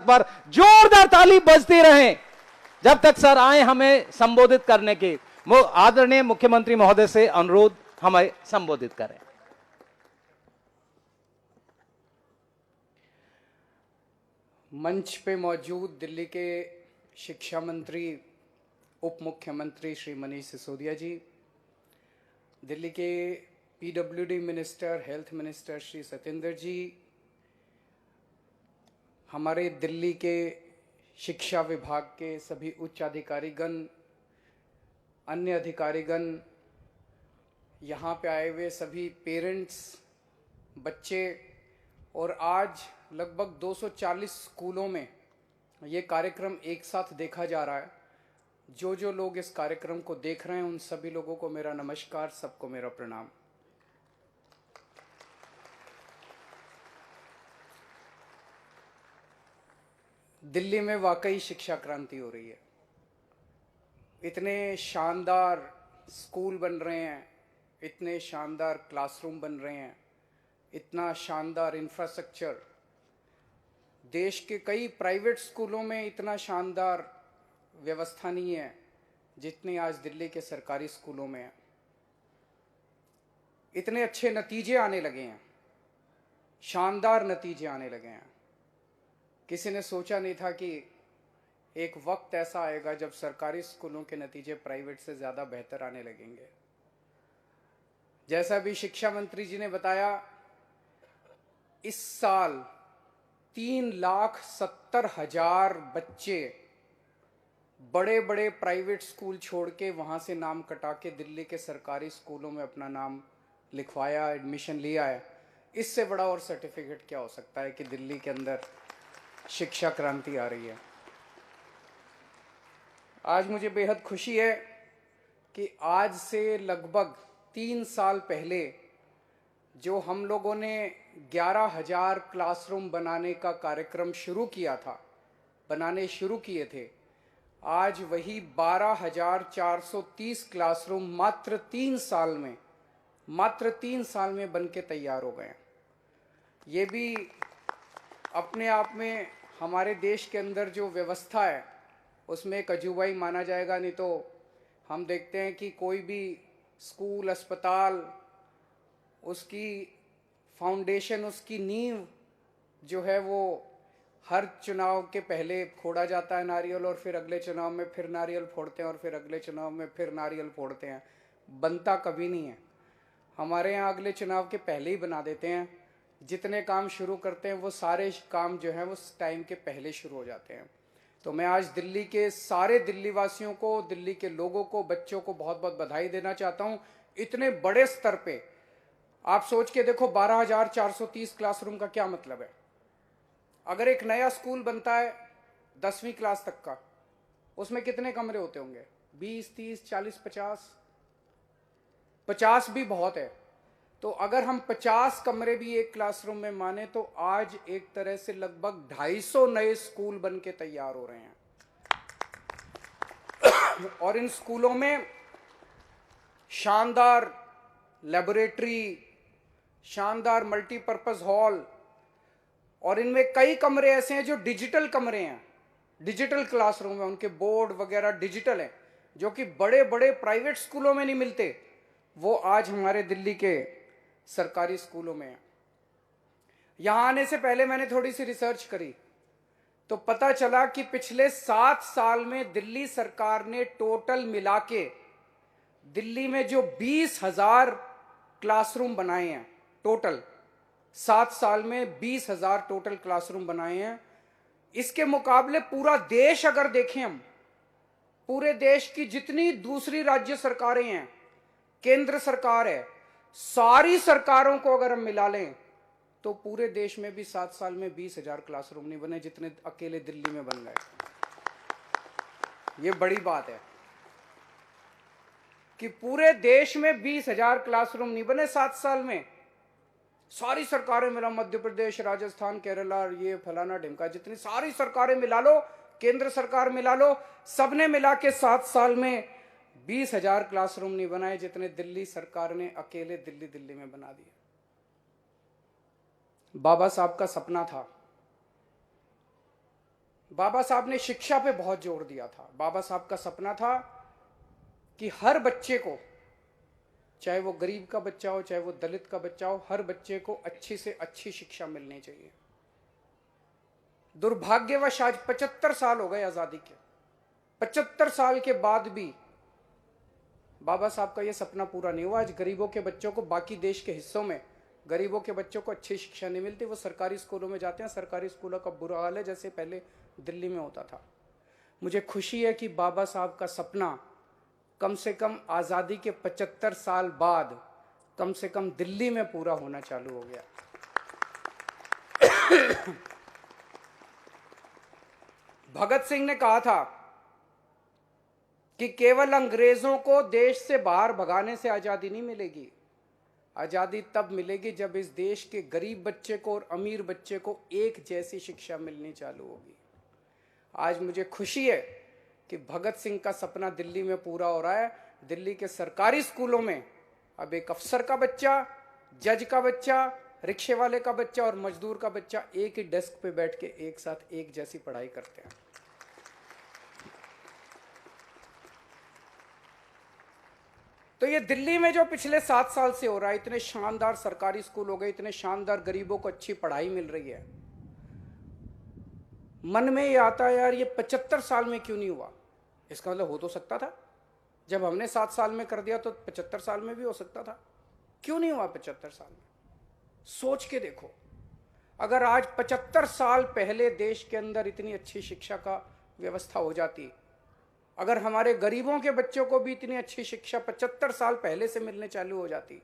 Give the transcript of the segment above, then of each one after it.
पर जोरदार ताली बजती रहे जब तक सर आए हमें संबोधित करने की। आदरणीय मुख्यमंत्री महोदय से अनुरोध हमें संबोधित करें। मंच पे मौजूद दिल्ली के शिक्षा मंत्री, उप मुख्यमंत्री श्री मनीष सिसोदिया जी, दिल्ली के PWD minister, health minister Shri Satyendra ji, हमारे दिल्ली के शिक्षा विभाग के सभी उच्च अधिकारीगण, अन्य अधिकारीगण, यहाँ पे आए हुए सभी पेरेंट्स, बच्चे, और आज लगभग 240 स्कूलों में ये कार्यक्रम एक साथ देखा जा रहा है। जो जो लोग इस कार्यक्रम को देख रहे हैं उन सभी लोगों को मेरा नमस्कार, सबको मेरा प्रणाम। दिल्ली में वाकई शिक्षा क्रांति हो रही है। इतने शानदार स्कूल बन रहे हैं, इतने शानदार क्लासरूम बन रहे हैं, इतना शानदार इंफ्रास्ट्रक्चर। देश के कई प्राइवेट स्कूलों में इतना शानदार व्यवस्था नहीं है जितनी आज दिल्ली के सरकारी स्कूलों में है। इतने अच्छे नतीजे आने लगे हैं, शानदार नतीजे आने लगे हैं। किसी ने सोचा नहीं था कि एक वक्त ऐसा आएगा जब सरकारी स्कूलों के नतीजे प्राइवेट से ज़्यादा बेहतर आने लगेंगे। जैसा भी शिक्षा मंत्री जी ने बताया, इस साल 3,70,000 बच्चे बड़े बड़े प्राइवेट स्कूल छोड़ के वहाँ से नाम कटा के दिल्ली के सरकारी स्कूलों में अपना नाम लिखवाया, एडमिशन लिया है। इससे बड़ा और सर्टिफिकेट क्या हो सकता है कि दिल्ली के अंदर शिक्षा क्रांति आ रही है। आज मुझे बेहद खुशी है कि आज से लगभग 3 साल पहले जो हम लोगों ने 11,000 क्लासरूम बनाने का कार्यक्रम शुरू किया था, बनाने शुरू किए थे, आज वही 12,430 क्लासरूम मात्र 3 साल में बन के तैयार हो गए हैं। ये भी अपने आप में हमारे देश के अंदर जो व्यवस्था है उसमें एक अजूबा ही माना जाएगा। नहीं तो हम देखते हैं कि कोई भी स्कूल, अस्पताल, उसकी फाउंडेशन, उसकी नींव जो है वो हर चुनाव के पहले फोड़ा जाता है नारियल, और फिर अगले चुनाव में फिर नारियल फोड़ते हैं, और फिर अगले चुनाव में फिर नारियल फोड़ते हैं। बनता कभी नहीं है। हमारे यहाँ अगले चुनाव के पहले ही बना देते हैं। जितने काम शुरू करते हैं वो सारे काम जो हैं वो टाइम के पहले शुरू हो जाते हैं। तो मैं आज दिल्ली के सारे दिल्ली वासियों को, दिल्ली के लोगों को, बच्चों को बहुत बहुत बधाई देना चाहता हूँ। इतने बड़े स्तर पे आप सोच के देखो, 12,430 क्लासरूम का क्या मतलब है। अगर एक नया स्कूल बनता है 10वीं क्लास तक का, उसमें कितने कमरे होते होंगे? 20, 30, 40, 50 भी बहुत है। तो अगर हम 50 कमरे भी एक क्लासरूम में माने तो आज एक तरह से लगभग 250 नए स्कूल बन के तैयार हो रहे हैं। और इन स्कूलों में शानदार लेबोरेटरी, शानदार मल्टीपर्पज हॉल, और इनमें कई कमरे ऐसे हैं जो डिजिटल कमरे हैं, डिजिटल क्लासरूम है, उनके बोर्ड वगैरह डिजिटल हैं, जो कि बड़े बड़े प्राइवेट स्कूलों में नहीं मिलते। वो आज हमारे दिल्ली के सरकारी स्कूलों में है। यहां आने से पहले मैंने थोड़ी सी रिसर्च करी तो पता चला कि पिछले 7 साल में दिल्ली सरकार ने टोटल मिला के दिल्ली में जो 20,000 क्लासरूम बनाए हैं, टोटल 7 साल में 20,000 टोटल क्लासरूम बनाए हैं। इसके मुकाबले पूरा देश अगर देखें हम, पूरे देश की जितनी दूसरी राज्य सरकारें हैं, केंद्र सरकार है, सारी सरकारों को अगर हम मिला लें तो पूरे देश में भी 7 साल में 20,000 क्लासरूम नहीं बने जितने अकेले दिल्ली में बन गए। ये बड़ी बात है कि पूरे देश में 20,000 क्लासरूम नहीं बने 7 साल में। सारी सरकारें मिला, मध्य प्रदेश, राजस्थान, केरला, ये फलाना ढिमका, जितनी सारी सरकारें मिला लो, केंद्र सरकार मिला लो, सबने मिला के 7 साल में 20,000 क्लासरूम नहीं बनाए जितने दिल्ली सरकार ने अकेले दिल्ली में बना दिए। बाबा साहब का सपना था बाबा साहब ने शिक्षा पे बहुत जोर दिया था। बाबा साहब का सपना था कि हर बच्चे को, चाहे वो गरीब का बच्चा हो, चाहे वो दलित का बच्चा हो, हर बच्चे को अच्छी से अच्छी शिक्षा मिलनी चाहिए। दुर्भाग्यवश आज 75 साल हो गए आजादी के, 75 साल के बाद भी बाबा साहब का यह सपना पूरा नहीं हुआ। आज गरीबों के बच्चों को, बाकी देश के हिस्सों में गरीबों के बच्चों को अच्छी शिक्षा नहीं मिलती। वो सरकारी स्कूलों में जाते हैं, सरकारी स्कूलों का बुरा हाल है, जैसे पहले दिल्ली में होता था। मुझे खुशी है कि बाबा साहब का सपना कम से कम आज़ादी के 75 साल बाद कम से कम दिल्ली में पूरा होना चालू हो गया। भगत सिंह ने कहा था कि केवल अंग्रेजों को देश से बाहर भगाने से आज़ादी नहीं मिलेगी। आज़ादी तब मिलेगी जब इस देश के गरीब बच्चे को और अमीर बच्चे को एक जैसी शिक्षा मिलनी चालू होगी। आज मुझे खुशी है कि भगत सिंह का सपना दिल्ली में पूरा हो रहा है। दिल्ली के सरकारी स्कूलों में अब एक अफसर का बच्चा, जज का बच्चा, रिक्शे वाले का बच्चा और मजदूर का बच्चा एक ही डेस्क पे बैठ के एक साथ एक जैसी पढ़ाई करते हैं। तो ये दिल्ली में जो पिछले 7 साल से हो रहा है, इतने शानदार सरकारी स्कूल हो गए, इतने शानदार गरीबों को अच्छी पढ़ाई मिल रही है, मन में ये आता है यार ये 75 साल में क्यों नहीं हुआ। इसका मतलब हो तो सकता था, जब हमने 7 साल में कर दिया तो 75 साल में भी हो सकता था। क्यों नहीं हुआ 75 साल में? सोच के देखो, अगर आज 75 साल पहले देश के अंदर इतनी अच्छी शिक्षा का व्यवस्था हो जाती, अगर हमारे गरीबों के बच्चों को भी इतनी अच्छी शिक्षा 75 साल पहले से मिलने चालू हो जाती,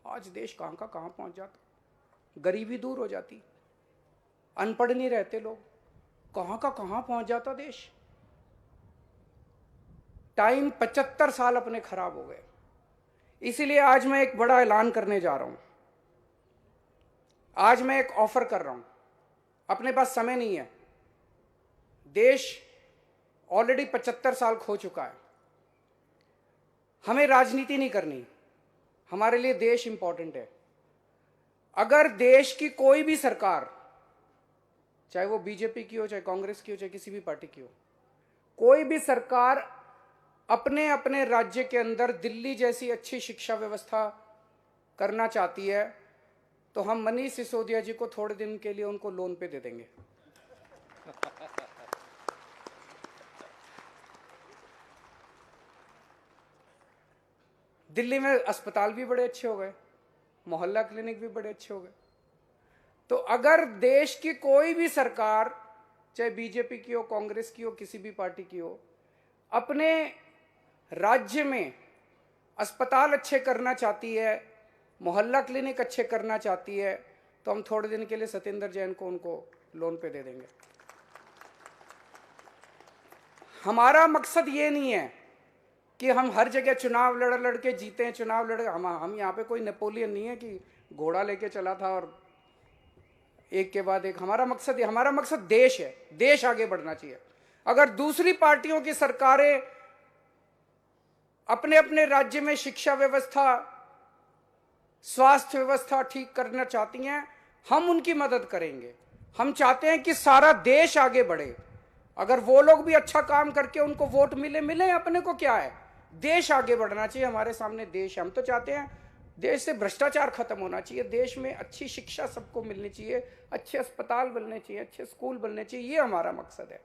आज देश कहाँ का कहाँ पहुँच जाता। गरीबी दूर हो जाती, अनपढ़ नहीं रहते लोग, कहाँ का कहाँ पहुँच जाता देश। टाइम 75 साल अपने खराब हो गए। इसीलिए आज मैं एक बड़ा ऐलान करने जा रहा हूं। आज मैं एक ऑफर कर रहा हूं। अपने पास समय नहीं है, देश ऑलरेडी 75 साल खो चुका है। हमें राजनीति नहीं करनी, हमारे लिए देश इंपॉर्टेंट है। अगर देश की कोई भी सरकार, चाहे वो बीजेपी की हो, चाहे कांग्रेस की हो, चाहे किसी भी पार्टी की हो, कोई भी सरकार अपने अपने राज्य के अंदर दिल्ली जैसी अच्छी शिक्षा व्यवस्था करना चाहती है, तो हम मनीष सिसोदिया जी को थोड़े दिन के लिए उनको लोन पे दे देंगे। दिल्ली में अस्पताल भी बड़े अच्छे हो गए, मोहल्ला क्लिनिक भी बड़े अच्छे हो गए। तो अगर देश की कोई भी सरकार, चाहे बीजेपी की हो, कांग्रेस की हो, किसी भी पार्टी की हो, अपने राज्य में अस्पताल अच्छे करना चाहती है, मोहल्ला क्लिनिक अच्छे करना चाहती है, तो हम थोड़े दिन के लिए सत्येंद्र जैन को उनको लोन पे दे देंगे। हमारा मकसद ये नहीं है कि हम हर जगह चुनाव लड़ के जीते हैं, चुनाव लड़। हम यहाँ पे कोई नेपोलियन नहीं है कि घोड़ा लेके चला था और एक के बाद एक। हमारा मकसद देश है, देश आगे बढ़ना चाहिए। अगर दूसरी पार्टियों की सरकारें अपने अपने राज्य में शिक्षा व्यवस्था, स्वास्थ्य व्यवस्था ठीक करना चाहती हैं, हम उनकी मदद करेंगे। हम चाहते हैं कि सारा देश आगे बढ़े। अगर वो लोग भी अच्छा काम करके उनको वोट मिले, अपने को क्या है, देश आगे बढ़ना चाहिए। हमारे सामने देश है, हम तो चाहते हैं देश से भ्रष्टाचार खत्म होना चाहिए, देश में अच्छी शिक्षा सबको मिलनी चाहिए, अच्छे अस्पताल बनने चाहिए, अच्छे स्कूल बनने चाहिए, ये हमारा मकसद है।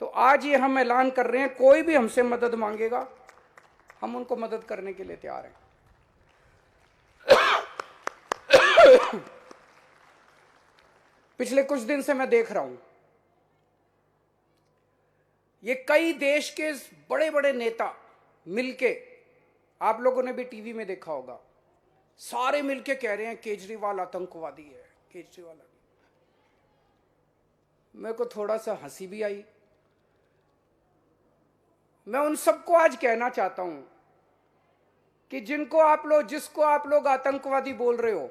तो आज ये हम ऐलान कर रहे हैं, कोई भी हमसे मदद मांगेगा, हम उनको मदद करने के लिए तैयार हैं। पिछले कुछ दिन से मैं देख रहा हूं, ये कई देश के बड़े बड़े नेता मिलके, आप लोगों ने भी टीवी में देखा होगा, सारे मिलके कह रहे हैं केजरीवाल आतंकवादी है, केजरीवाल। मेरे को थोड़ा सा हंसी भी आई। मैं उन सबको आज कहना चाहता हूं कि जिसको आप लोग आतंकवादी बोल रहे हो,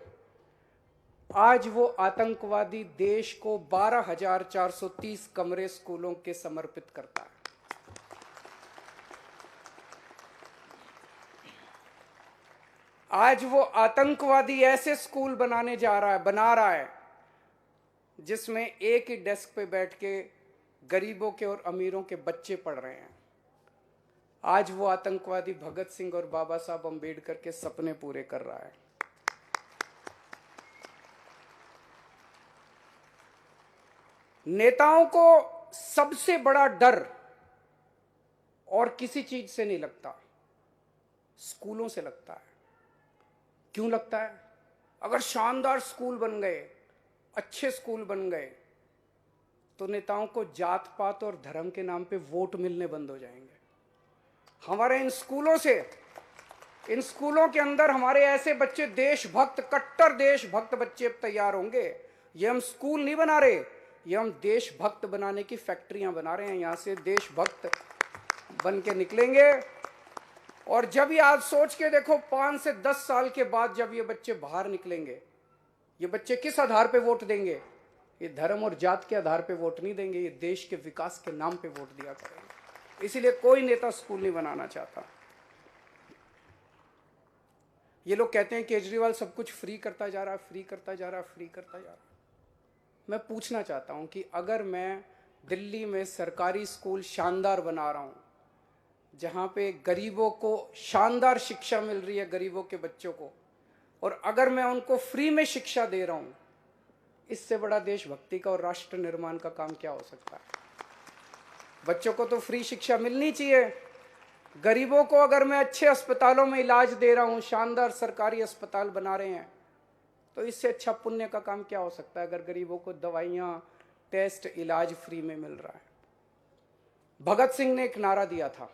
आज वो आतंकवादी देश को 12,430 कमरे स्कूलों के समर्पित करता है। आज वो आतंकवादी ऐसे स्कूल बना रहा है जिसमें एक ही डेस्क पे बैठ के गरीबों के और अमीरों के बच्चे पढ़ रहे हैं। आज वो आतंकवादी भगत सिंह और बाबा साहब अंबेडकर के सपने पूरे कर रहा है। नेताओं को सबसे बड़ा डर और किसी चीज से नहीं लगता, स्कूलों से लगता है। क्यों लगता है? अगर शानदार स्कूल बन गए, अच्छे स्कूल बन गए, तो नेताओं को जात पात और धर्म के नाम पे वोट मिलने बंद हो जाएंगे। हमारे इन स्कूलों के अंदर हमारे ऐसे बच्चे, देशभक्त, कट्टर देशभक्त बच्चे अब तैयार होंगे। ये हम स्कूल नहीं बना रहे, ये हम देशभक्त बनाने की फैक्ट्रियां बना रहे हैं। यहां से देशभक्त बन के निकलेंगे। और जब ये आज सोच के देखो, 5 से 10 साल के बाद जब ये बच्चे बाहर निकलेंगे, ये बच्चे किस आधार पे वोट देंगे? ये धर्म और जात के आधार पे वोट नहीं देंगे, ये देश के विकास के नाम पे वोट दिया करेंगे। इसीलिए कोई नेता स्कूल नहीं बनाना चाहता। ये लोग कहते हैं केजरीवाल सब कुछ फ्री करता जा रहा है, फ्री करता जा रहा है, फ्री करता जा रहा है। मैं पूछना चाहता हूं कि अगर मैं दिल्ली में सरकारी स्कूल शानदार बना रहा हूं, जहां पे गरीबों को शानदार शिक्षा मिल रही है, गरीबों के बच्चों को, और अगर मैं उनको फ्री में शिक्षा दे रहा हूं, इससे बड़ा देशभक्ति का और राष्ट्र निर्माण का काम क्या हो सकता है? बच्चों को तो फ्री शिक्षा मिलनी चाहिए। गरीबों को अगर मैं अच्छे अस्पतालों में इलाज दे रहा हूं, शानदार सरकारी अस्पताल बना रहे हैं, तो इससे अच्छा पुण्य का काम क्या हो सकता है? अगर गरीबों को दवाइयां, टेस्ट, इलाज फ्री में मिल रहा है। भगत सिंह ने एक नारा दिया था,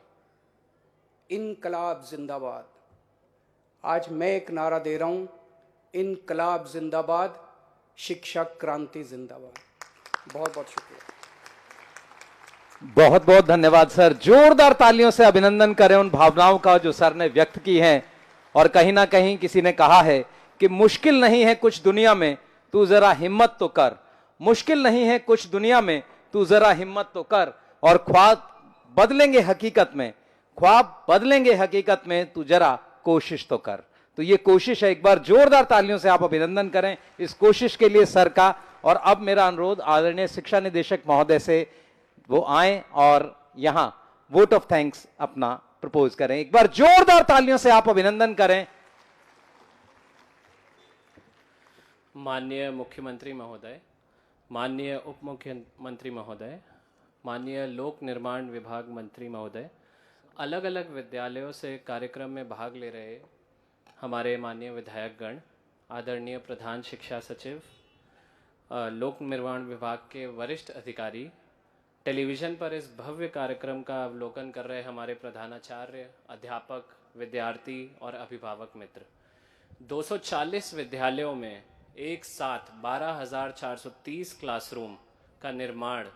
इनकलाब जिंदाबाद। आज मैं एक नारा दे रहा हूं, इनकलाब जिंदाबाद, शिक्षा क्रांति जिंदाबाद। बहुत बहुत शुक्रिया। बहुत बहुत धन्यवाद सर। जोरदार तालियों से अभिनंदन करें उन भावनाओं का जो सर ने व्यक्त की हैं। और कहीं ना कहीं किसी ने कहा है कि मुश्किल नहीं है कुछ दुनिया में, तू जरा हिम्मत तो कर। मुश्किल नहीं है कुछ दुनिया में, तू जरा हिम्मत तो कर। और ख्वाब बदलेंगे हकीकत में, ख्वाब बदलेंगे हकीकत में, तू जरा कोशिश तो कर। तो ये कोशिश है। एक बार जोरदार तालियों से आप अभिनंदन करें इस कोशिश के लिए सर का। और अब मेरा अनुरोध आदरणीय शिक्षा निदेशक महोदय से वो आए और यहां वोट ऑफ थैंक्स अपना प्रपोज करें। एक बार जोरदार तालियों से आप अभिनंदन करें। माननीय मुख्यमंत्री महोदय, माननीय उप मुख्यमंत्री महोदय, माननीय लोक निर्माण विभाग मंत्री महोदय, अलग अलग विद्यालयों से कार्यक्रम में भाग ले रहे हमारे माननीय विधायकगण, आदरणीय प्रधान शिक्षा सचिव, लोक निर्माण विभाग के वरिष्ठ अधिकारी, टेलीविज़न पर इस भव्य कार्यक्रम का अवलोकन कर रहे हमारे प्रधानाचार्य, अध्यापक, विद्यार्थी और अभिभावक मित्र। 240 विद्यालयों में एक साथ 12,430 क्लासरूम का निर्माण